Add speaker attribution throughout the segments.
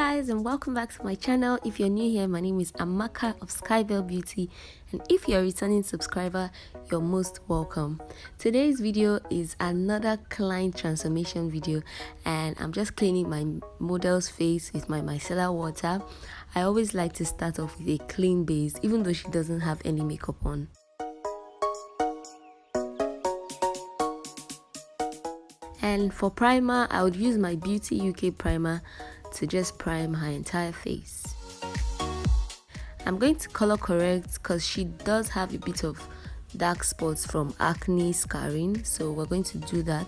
Speaker 1: guys, and welcome back to my channel. If you're new here, my name is Amaka of SKYBELLE Beauty, and if you're a returning subscriber, you're most welcome. Today's video is another client transformation video, and I'm just cleaning my model's face with my micellar water. I always like to start off with a clean base, even though she doesn't have any makeup on. And for primer, I would use my Beauty UK primer to just prime her entire face. I'm going to color correct because she does have a bit of dark spots from acne scarring, so we're going to do that.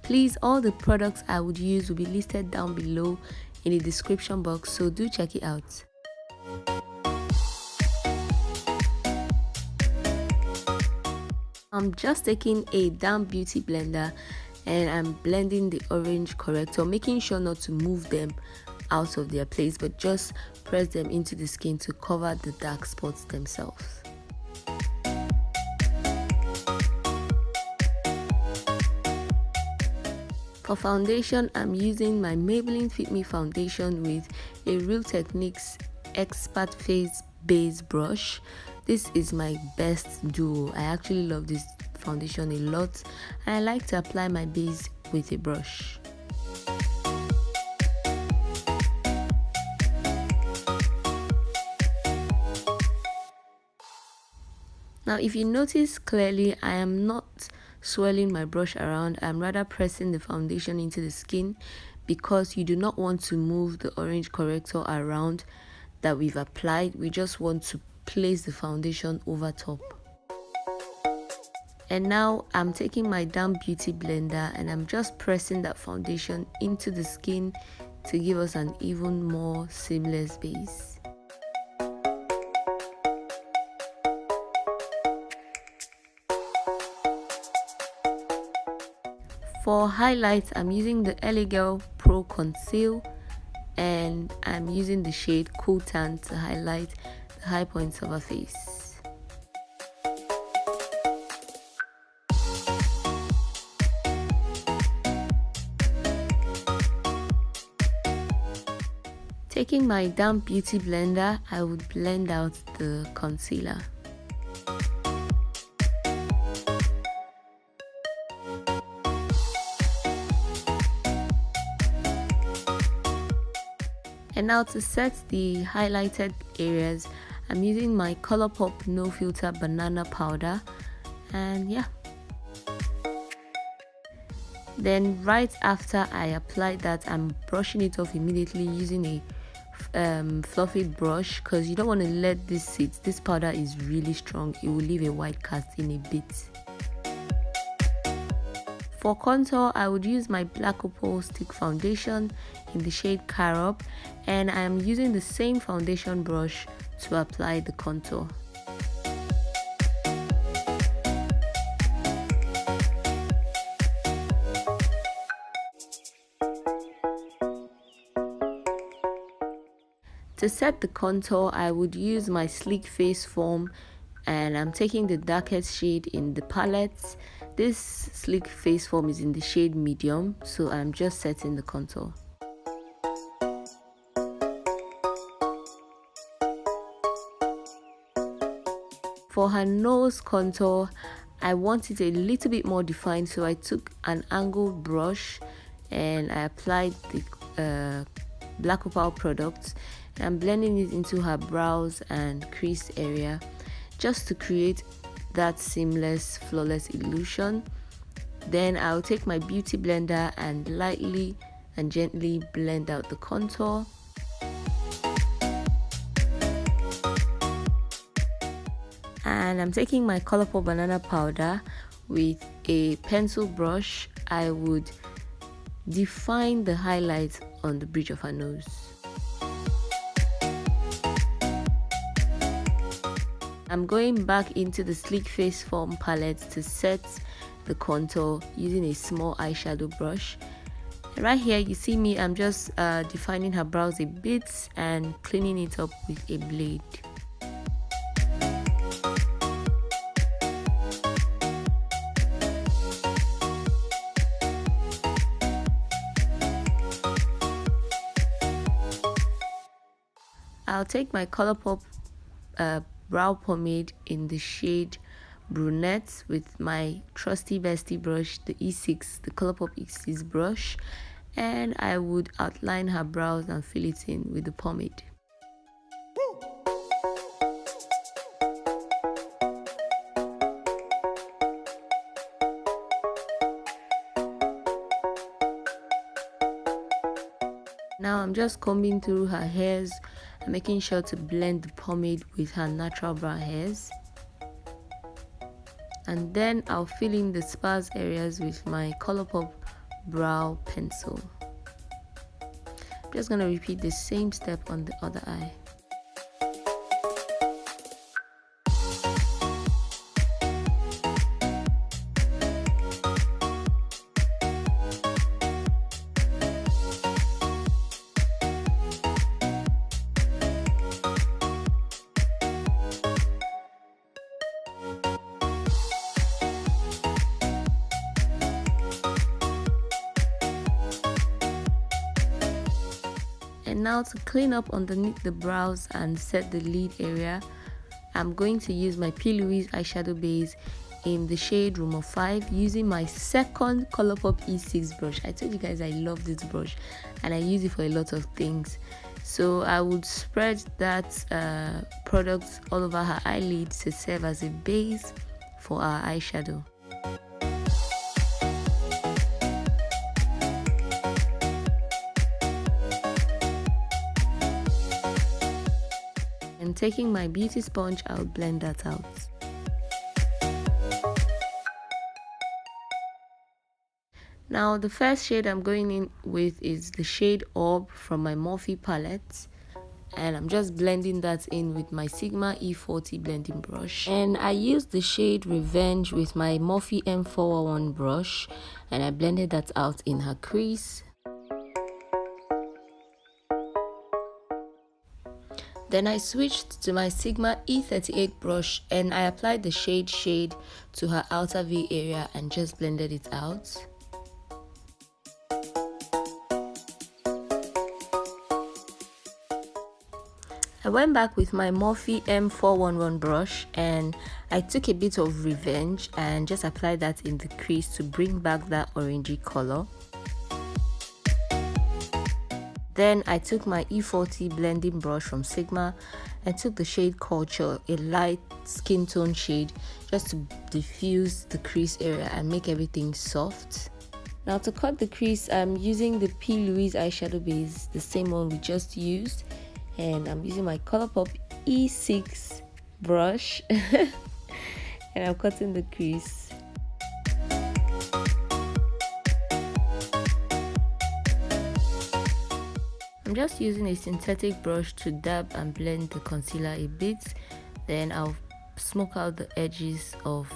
Speaker 1: Please, all the products I would use will be listed down below in the description box, so do check it out. I'm just taking a damp beauty blender and I'm blending the orange corrector, making sure not to move them out of their place, but just press them into the skin to cover the dark spots themselves. For foundation, I'm using my Maybelline Fit Me foundation with a Real Techniques Expert Face Base brush. This is my best duo. I actually love this foundation a lot, and I like to apply my base with a brush. Now, if you notice clearly, I am not swirling my brush around. I'm rather pressing the foundation into the skin because you do not want to move the orange corrector around that we've applied. We just want to place the foundation over top. And now I'm taking my damp beauty blender and I'm just pressing that foundation into the skin to give us an even more seamless base. For highlights, I'm using the LA Girl Pro Conceal and I'm using the shade Cool Tan to highlight the high points of her face. Taking my damp beauty blender, I would blend out the concealer. And now to set the highlighted areas, I'm using my Colourpop No Filter Banana Powder, and yeah. Then right after I apply that, I'm brushing it off immediately using a fluffy brush because you don't want to let this sit. This powder is really strong. It will leave a white cast in a bit. For contour, I would use my black Opal stick foundation in the shade Carob, and I am using the same foundation brush to apply the contour. To set the contour, I would use my Sleek Face Foam, and I'm taking the darkest shade in the palette. This Sleek Face Foam is in the shade Medium, so I'm just setting the contour. For her nose contour, I want it a little bit more defined, so I took an angled brush and I applied the Black Opal product. I'm blending it into her brows and crease area just to create that seamless, flawless illusion. Then I'll take my beauty blender and lightly and gently blend out the contour. And I'm taking my Colourpop Banana Powder with a pencil brush. I would define the highlights on the bridge of her nose. I'm going back into the Sleek Face Foam palette to set the contour using a small eyeshadow brush. And right here you see me, I'm just defining her brows a bit and cleaning it up with a blade. I'll take my Colourpop brow pomade in the shade Brunette with my trusty bestie brush, the E6, the Colourpop E6 brush, and I would outline her brows and fill it in with the pomade. Now I'm just combing through her hairs and making sure to blend the pomade with her natural brown hairs. And then I'll fill in the sparse areas with my Colourpop brow pencil. I'm just going to repeat the same step on the other eye. And now to clean up underneath the brows and set the lid area, I'm going to use my P.Louise eyeshadow base in the shade Room of 5 using my second Colourpop E6 brush. I told you guys I love this brush and I use it for a lot of things. So I would spread that product all over her eyelid to serve as a base for our eyeshadow. And taking my beauty sponge, I'll blend that out. Now the first shade I'm going in with is the shade Orb from my Morphe palette, and I'm just blending that in with my Sigma E40 blending brush. And I used the shade Revenge with my Morphe M411 brush, and I blended that out in her crease. Then I switched to my Sigma E38 brush and I applied the shade to her outer V area and just blended it out. I went back with my Morphe M411 brush and I took a bit of Revenge and just applied that in the crease to bring back that orangey color. Then I took my E40 blending brush from Sigma and took the shade Culture, a light skin tone shade, just to diffuse the crease area and make everything soft. Now to cut the crease, I'm using the P.Louise eyeshadow base, the same one we just used, and I'm using my Colourpop E6 brush and I'm cutting the crease. I'm just using a synthetic brush to dab and blend the concealer a bit, then I'll smoke out the edges of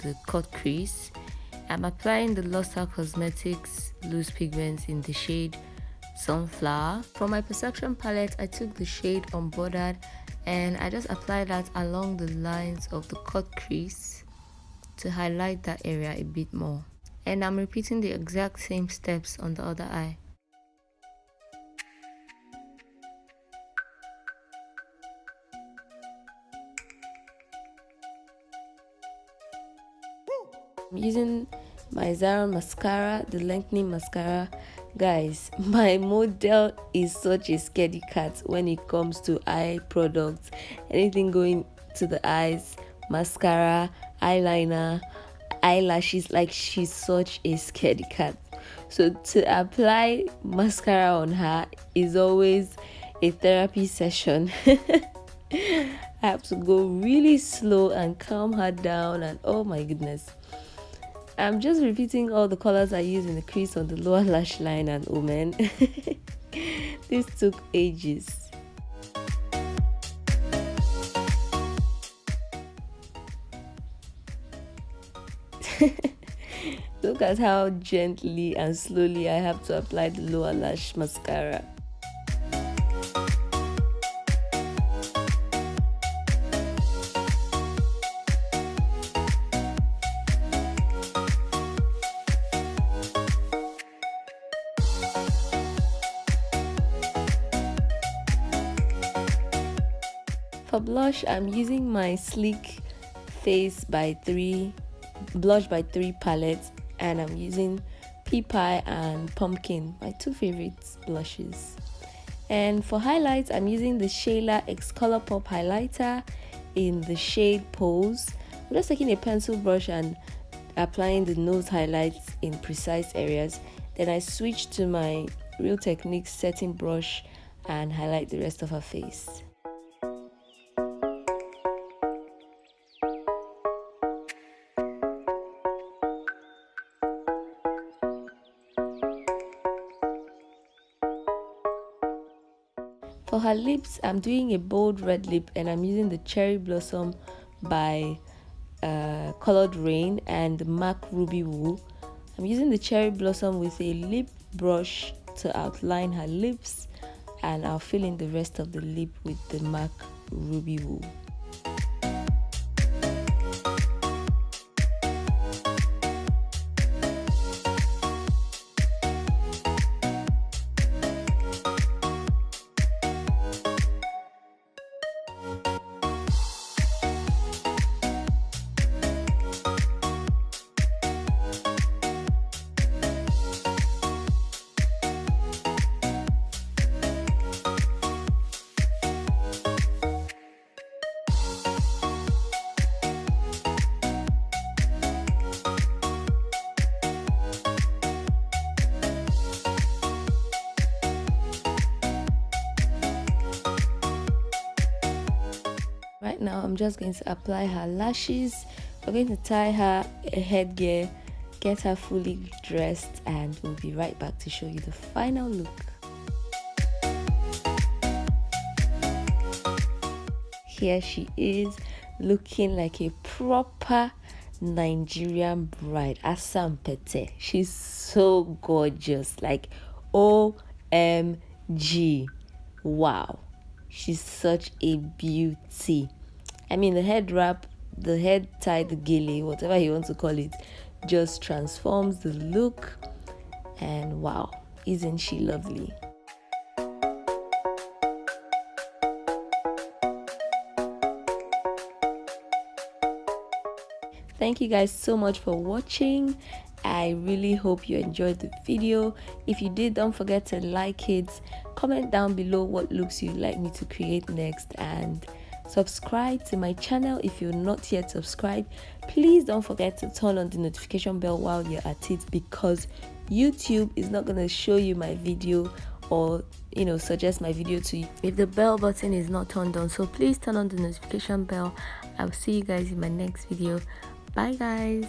Speaker 1: the cut crease. I'm applying the Luster Cosmetics loose pigments in the shade Sunflower. From my Perception palette, I took the shade Unbothered and I just applied that along the lines of the cut crease to highlight that area a bit more. And I'm repeating the exact same steps on the other eye. I'm using my Zaron mascara, the lengthening mascara. Guys, my model is such a scaredy cat when it comes to eye products. Anything going to the eyes, mascara, eyeliner, eyelashes, like she's such a scaredy cat. So to apply mascara on her is always a therapy session. I have to go really slow and calm her down, and oh my goodness. I'm just repeating all the colors I use in the crease on the lower lash line, and oh man, this took ages. Look at how gently and slowly I have to apply the lower lash mascara. For blush, I'm using my Sleek Face by 3 Blush by 3 palette, and I'm using Pea Pie and Pumpkin, my two favorite blushes. And for highlights, I'm using the SHAYLAXCOLOURPOP highlighter in the shade Pose. I'm just taking a pencil brush and applying the nose highlights in precise areas. Then I switch to my Real Techniques setting brush and highlight the rest of her face. For her lips, I'm doing a bold red lip, and I'm using the Cherry Blossom by Colored Rain and MAC Ruby Woo. I'm using the Cherry Blossom with a lip brush to outline her lips, and I'll fill in the rest of the lip with the MAC Ruby Woo. Right now, I'm just going to apply her lashes. We're going to tie her a headgear, get her fully dressed, and we'll be right back to show you the final look. Here she is, looking like a proper Nigerian bride. Asampete. She's so gorgeous, like OMG. Wow. She's such a beauty. I mean, the head wrap, the head tie, the gele, whatever you want to call it, just transforms the look. And wow, isn't she lovely? Thank you guys so much for watching. I really hope you enjoyed the video. If you did, don't forget to like it, comment down below what looks you'd like me to create next, and subscribe to my channel if you're not yet subscribed. Please don't forget to turn on the notification bell while you're at it, because YouTube is not going to show you my video or suggest my video to you if the bell button is not turned on. So please turn on the notification bell. I'll see you guys in my next video. Bye guys.